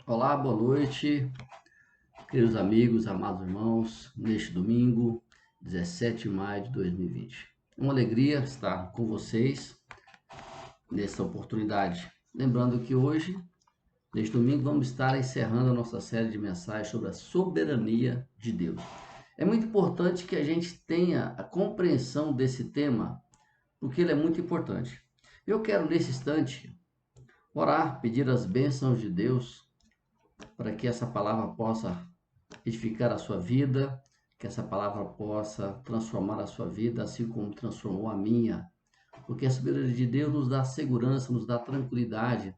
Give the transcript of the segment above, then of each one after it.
Olá, boa noite, queridos amigos, amados irmãos, neste domingo, 17 de maio de 2020. É uma alegria estar com vocês nessa oportunidade. Lembrando que hoje, neste domingo, vamos estar encerrando a nossa série de mensagens sobre a soberania de Deus. É muito importante que a gente tenha a compreensão desse tema, porque ele é muito importante. Eu quero, nesse instante, orar, pedir as bênçãos de Deus para que essa palavra possa edificar a sua vida, que essa palavra possa transformar a sua vida, assim como transformou a minha. Porque a soberania de Deus nos dá segurança, nos dá tranquilidade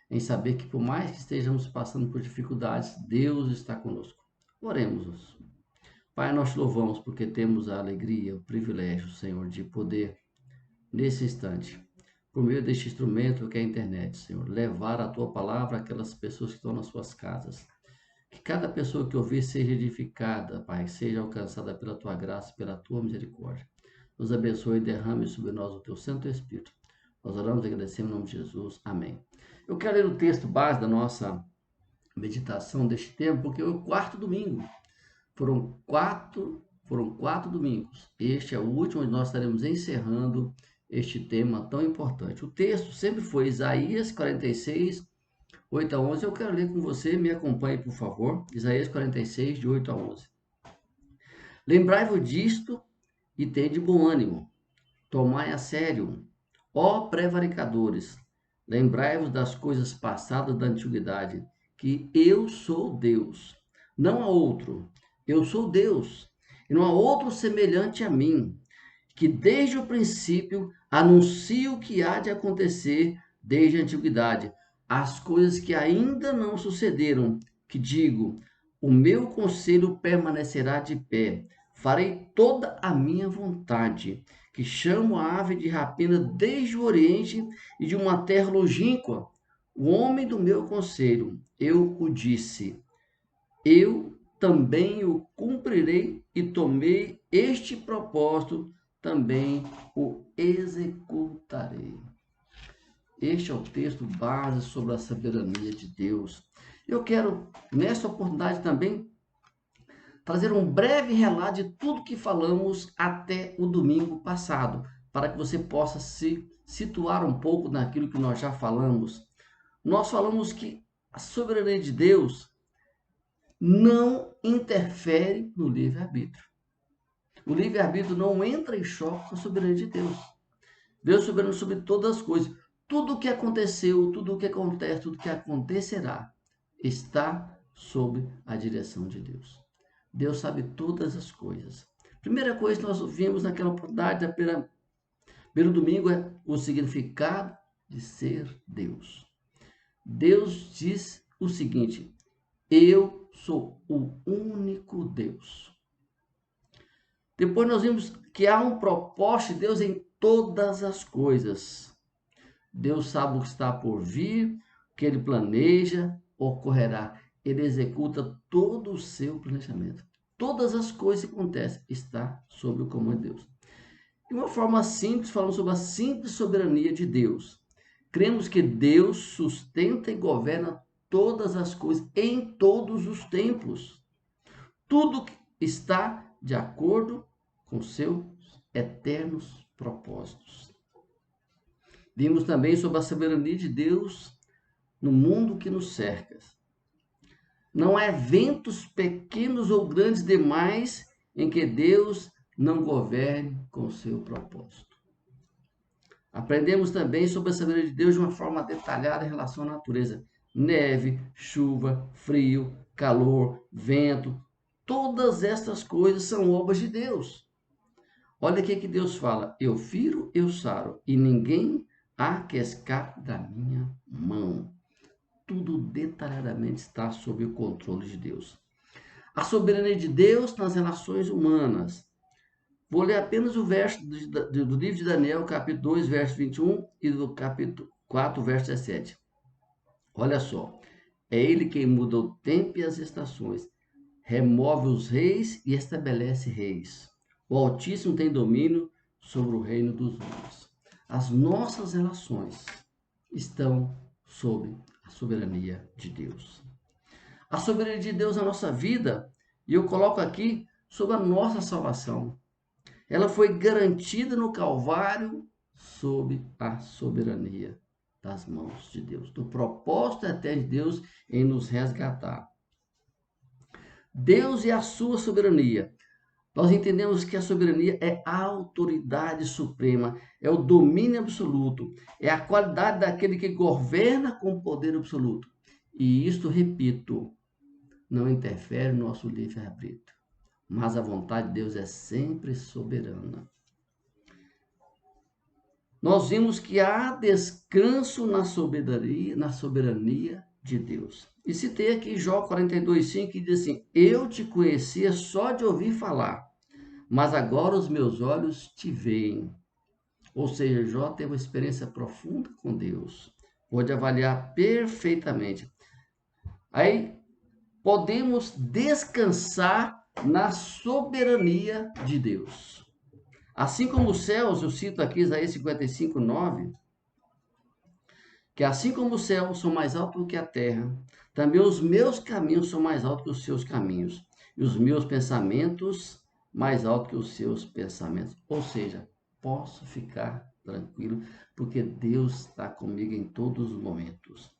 em saber que por mais que estejamos passando por dificuldades, Deus está conosco. Oremos. Pai, nós te louvamos porque temos a alegria, o privilégio, Senhor, de poder, nesse instante, por meio deste instrumento que é a internet, Senhor, levar a tua palavra àquelas pessoas que estão nas suas casas. Que cada pessoa que ouvir seja edificada, Pai, seja alcançada pela tua graça, pela tua misericórdia. Nos abençoe e derrame sobre nós o teu Santo Espírito. Nós oramos e agradecemos em nome de Jesus. Amém. Eu quero ler o texto base da nossa meditação deste tempo, porque é o quarto domingo. Foram quatro domingos. Este é o último onde nós estaremos encerrando este tema tão importante. O texto sempre foi Isaías 46, 8 a 11, eu quero ler com você, me acompanhe, por favor. Isaías 46, de 8 a 11. Lembrai-vos disto e tende bom ânimo. Tomai a sério, ó prevaricadores. Lembrai-vos das coisas passadas da antiguidade, que eu sou Deus. Não há outro. Eu sou Deus. E não há outro semelhante a mim, que desde o princípio anuncio o que há de acontecer desde a antiguidade, as coisas que ainda não sucederam, que digo, o meu conselho permanecerá de pé, farei toda a minha vontade, que chamo a ave de rapina desde o oriente e de uma terra longínqua, o homem do meu conselho, eu o disse, eu também o cumprirei e tomei este propósito, também o executarei. Este é o texto base sobre a soberania de Deus. Eu quero, nessa oportunidade também, trazer um breve relato de tudo que falamos até o domingo passado, para que você possa se situar um pouco naquilo que nós já falamos. Nós falamos que a soberania de Deus não interfere no livre-arbítrio. O livre-arbítrio não entra em choque com a soberania de Deus. Deus é soberano sobre todas as coisas. Tudo o que aconteceu, tudo o que acontece, tudo o que acontecerá está sob a direção de Deus. Deus sabe todas as coisas. Primeira coisa que nós vimos naquela oportunidade, pelo domingo, é o significado de ser Deus. Deus diz o seguinte: eu sou o único Deus. Depois nós vimos que há um propósito de Deus em todas as coisas. Deus sabe o que está por vir, o que ele planeja, ocorrerá. Ele executa todo o seu planejamento. Todas as coisas que acontecem está sob o comando de Deus. De uma forma simples, falamos sobre a simples soberania de Deus. Cremos que Deus sustenta e governa todas as coisas em todos os tempos. Tudo está de acordo com seus eternos propósitos. Vimos também sobre a soberania de Deus no mundo que nos cerca. Não há eventos pequenos ou grandes demais em que Deus não governe com seu propósito. Aprendemos também sobre a soberania de Deus de uma forma detalhada em relação à natureza. Neve, chuva, frio, calor, vento, todas estas coisas são obras de Deus. Olha o que Deus fala: eu firo, eu saro, e ninguém há que escape da minha mão. Tudo detalhadamente está sob o controle de Deus. A soberania de Deus nas relações humanas. Vou ler apenas o verso do livro de Daniel, capítulo 2, verso 21 e do capítulo 4, verso 17. Olha só. É ele quem muda o tempo e as estações, remove os reis e estabelece reis. O Altíssimo tem domínio sobre o reino dos homens. As nossas relações estão sob a soberania de Deus. a soberania de Deus na nossa vida, e eu coloco aqui sobre a nossa salvação. Ela foi garantida no Calvário sob a soberania das mãos de Deus, do propósito eterno de Deus em nos resgatar. Deus e a sua soberania. Nós entendemos que a soberania é a autoridade suprema, é o domínio absoluto, é a qualidade daquele que governa com poder absoluto. E isto, repito, não interfere no nosso livre-arbítrio, mas a vontade de Deus é sempre soberana. Nós vimos que há descanso na soberania de Deus. E citei aqui Jó 42:5, que diz assim: Eu te conhecia só de ouvir falar, mas agora os meus olhos te veem. Ou seja, Jó teve uma experiência profunda com Deus. Pode avaliar perfeitamente. Aí podemos descansar na soberania de Deus. Assim como os céus, eu cito aqui Isaías 55:9, que assim como os céus são mais altos do que a terra, também os meus caminhos são mais altos que os seus caminhos, e os meus pensamentos mais altos que os seus pensamentos. Ou seja, posso ficar tranquilo, porque Deus está comigo em todos os momentos.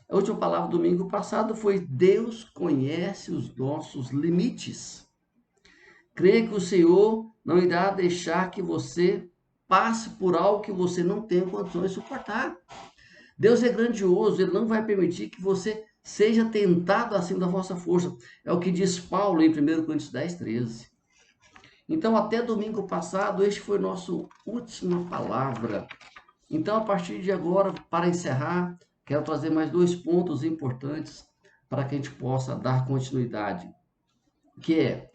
A última palavra do domingo passado foi: Deus conhece os nossos limites. Creia que o Senhor não irá deixar que você passe por algo que você não tem condições de suportar. Deus é grandioso, Ele não vai permitir que você seja tentado acima da vossa força. É o que diz Paulo em 1 Coríntios 10:13. Então, até domingo passado, este foi nossa última palavra. Então, a partir de agora, para encerrar, quero trazer mais 2 pontos importantes para que a gente possa dar continuidade, que é: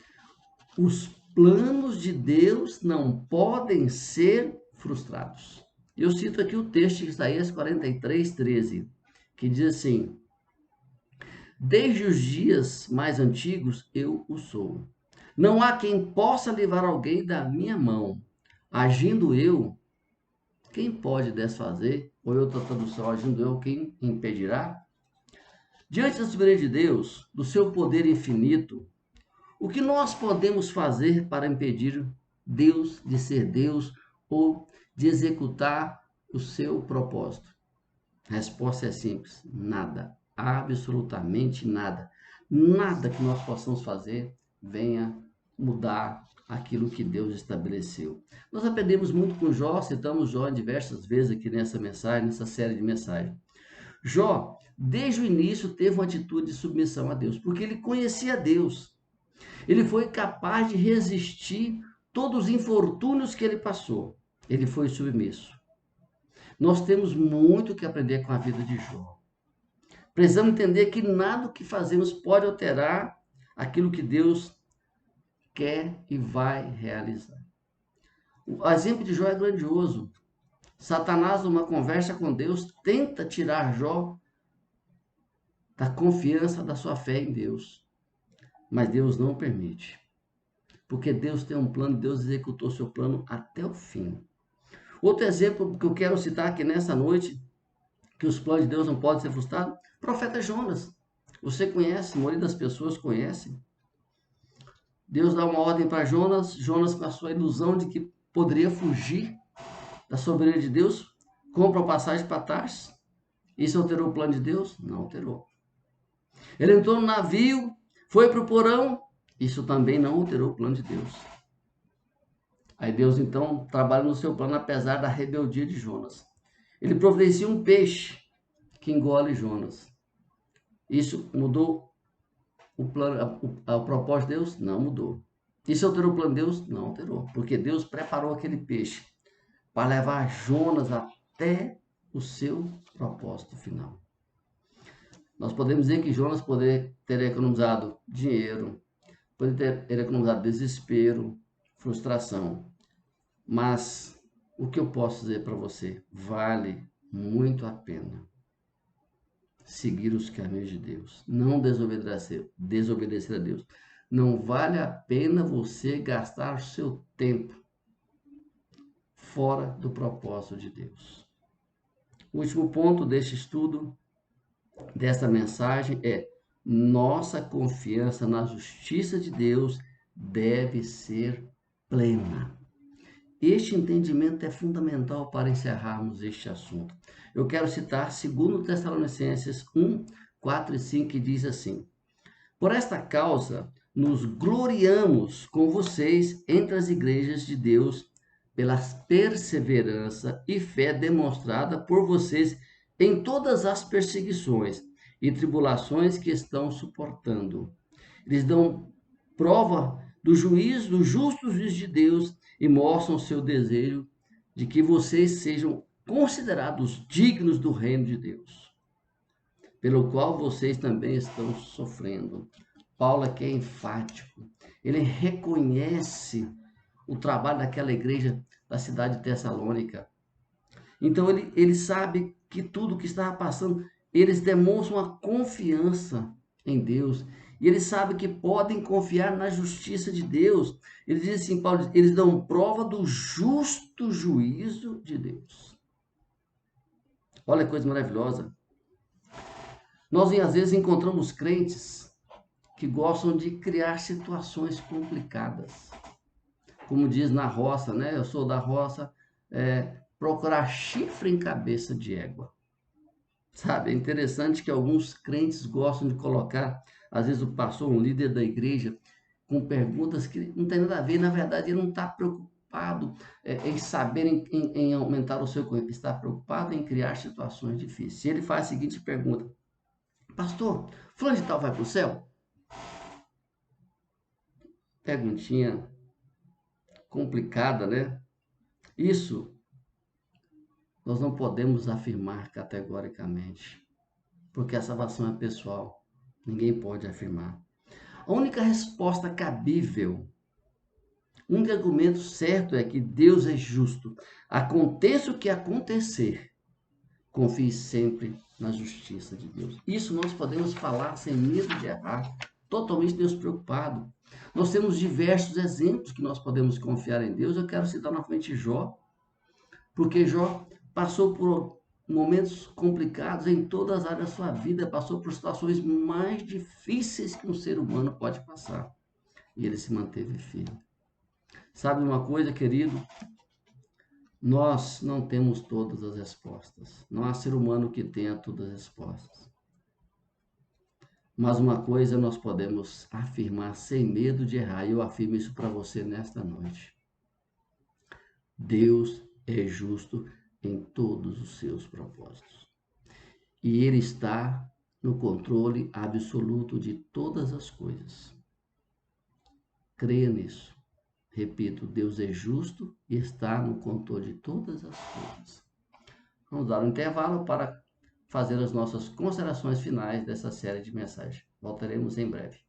os planos de Deus não podem ser frustrados. Eu cito aqui o texto de Isaías 43:13, que diz assim: Desde os dias mais antigos eu o sou. Não há quem possa livrar alguém da minha mão. Agindo eu, quem pode desfazer? Ou outra tradução: agindo eu, quem impedirá? Diante da soberania de Deus, do seu poder infinito, o que nós podemos fazer para impedir Deus de ser Deus ou de executar o seu propósito? A resposta é simples: nada, absolutamente nada. Nada que nós possamos fazer venha mudar aquilo que Deus estabeleceu. Nós aprendemos muito com Jó, citamos Jó diversas vezes aqui nessa mensagem, nessa série de mensagens. Jó, desde o início, teve uma atitude de submissão a Deus, porque ele conhecia Deus. Ele foi capaz de resistir todos os infortúnios que ele passou. Ele foi submisso. Nós temos muito que aprender com a vida de Jó. Precisamos entender que nada que fazemos pode alterar aquilo que Deus quer e vai realizar. O exemplo de Jó é grandioso. Satanás, numa conversa com Deus, tenta tirar Jó da confiança da sua fé em Deus. Mas Deus não permite. Porque Deus tem um plano, Deus executou seu plano até o fim. Outro exemplo que eu quero citar aqui nessa noite, que os planos de Deus não podem ser frustrados, profeta Jonas. Você conhece, a maioria das pessoas conhece. Deus dá uma ordem para Jonas, Jonas passou a ilusão de que poderia fugir da soberania de Deus, compra a passagem para Tarsis. Isso alterou o plano de Deus? Não alterou. Ele entrou no navio, foi para o porão, isso também não alterou o plano de Deus. Aí Deus então trabalha no seu plano apesar da rebeldia de Jonas. Ele providencia um peixe que engole Jonas. Isso mudou o plano, o propósito de Deus? Não mudou. Isso alterou o plano de Deus? Não alterou. Porque Deus preparou aquele peixe para levar Jonas até o seu propósito final. Nós podemos dizer que Jonas poderia ter economizado dinheiro, poderia ter economizado desespero, frustração. Mas o que eu posso dizer para você? Vale muito a pena seguir os caminhos de Deus. Não desobedecer a Deus. Não vale a pena você gastar seu tempo fora do propósito de Deus. O último ponto deste estudo, desta mensagem é: nossa confiança na justiça de Deus deve ser plena. Este entendimento é fundamental para encerrarmos este assunto. Eu quero citar 2 Tessalonicenses 1, 4 e 5, que diz assim: Por esta causa, nos gloriamos com vocês entre as igrejas de Deus, pela perseverança e fé demonstrada por vocês em todas as perseguições e tribulações que estão suportando. Eles dão prova do juízo, do justo juízo de Deus e mostram o seu desejo de que vocês sejam considerados dignos do reino de Deus, pelo qual vocês também estão sofrendo. Paulo aqui é enfático. Ele reconhece o trabalho daquela igreja da cidade de Tessalônica. Então ele sabe que tudo que estava passando, eles demonstram a confiança em Deus. E eles sabem que podem confiar na justiça de Deus. Ele diz assim, Paulo, eles dão prova do justo juízo de Deus. Olha que coisa maravilhosa. Nós às vezes encontramos crentes que gostam de criar situações complicadas. Como diz na roça, né? Eu sou da roça, procurar chifre em cabeça de égua. Sabe, é interessante que alguns crentes gostam de colocar, às vezes o pastor, um líder da igreja, com perguntas que não tem nada a ver, na verdade ele não está preocupado em saber, em aumentar o seu conhecimento, está preocupado em criar situações difíceis. Se ele faz a seguinte pergunta: Pastor, fulano de tal vai para o céu? Perguntinha complicada, né? Isso nós não podemos afirmar categoricamente, porque a salvação é pessoal. Ninguém pode afirmar. A única resposta cabível, o único argumento certo é que Deus é justo. Aconteça o que acontecer, confie sempre na justiça de Deus. Isso nós podemos falar sem medo de errar, totalmente despreocupado. Nós temos diversos exemplos que nós podemos confiar em Deus. Eu quero citar novamente Jó, porque Jó passou por momentos complicados em todas as áreas da sua vida, passou por situações mais difíceis que um ser humano pode passar. E ele se manteve firme. Sabe uma coisa, querido? Nós não temos todas as respostas. Não há ser humano que tenha todas as respostas. Mas uma coisa nós podemos afirmar sem medo de errar, e eu afirmo isso para você nesta noite. Deus é justo em todos os seus propósitos. E Ele está no controle absoluto de todas as coisas. Creia nisso. Repito, Deus é justo e está no controle de todas as coisas. Vamos dar um intervalo para fazer as nossas considerações finais dessa série de mensagens. Voltaremos em breve.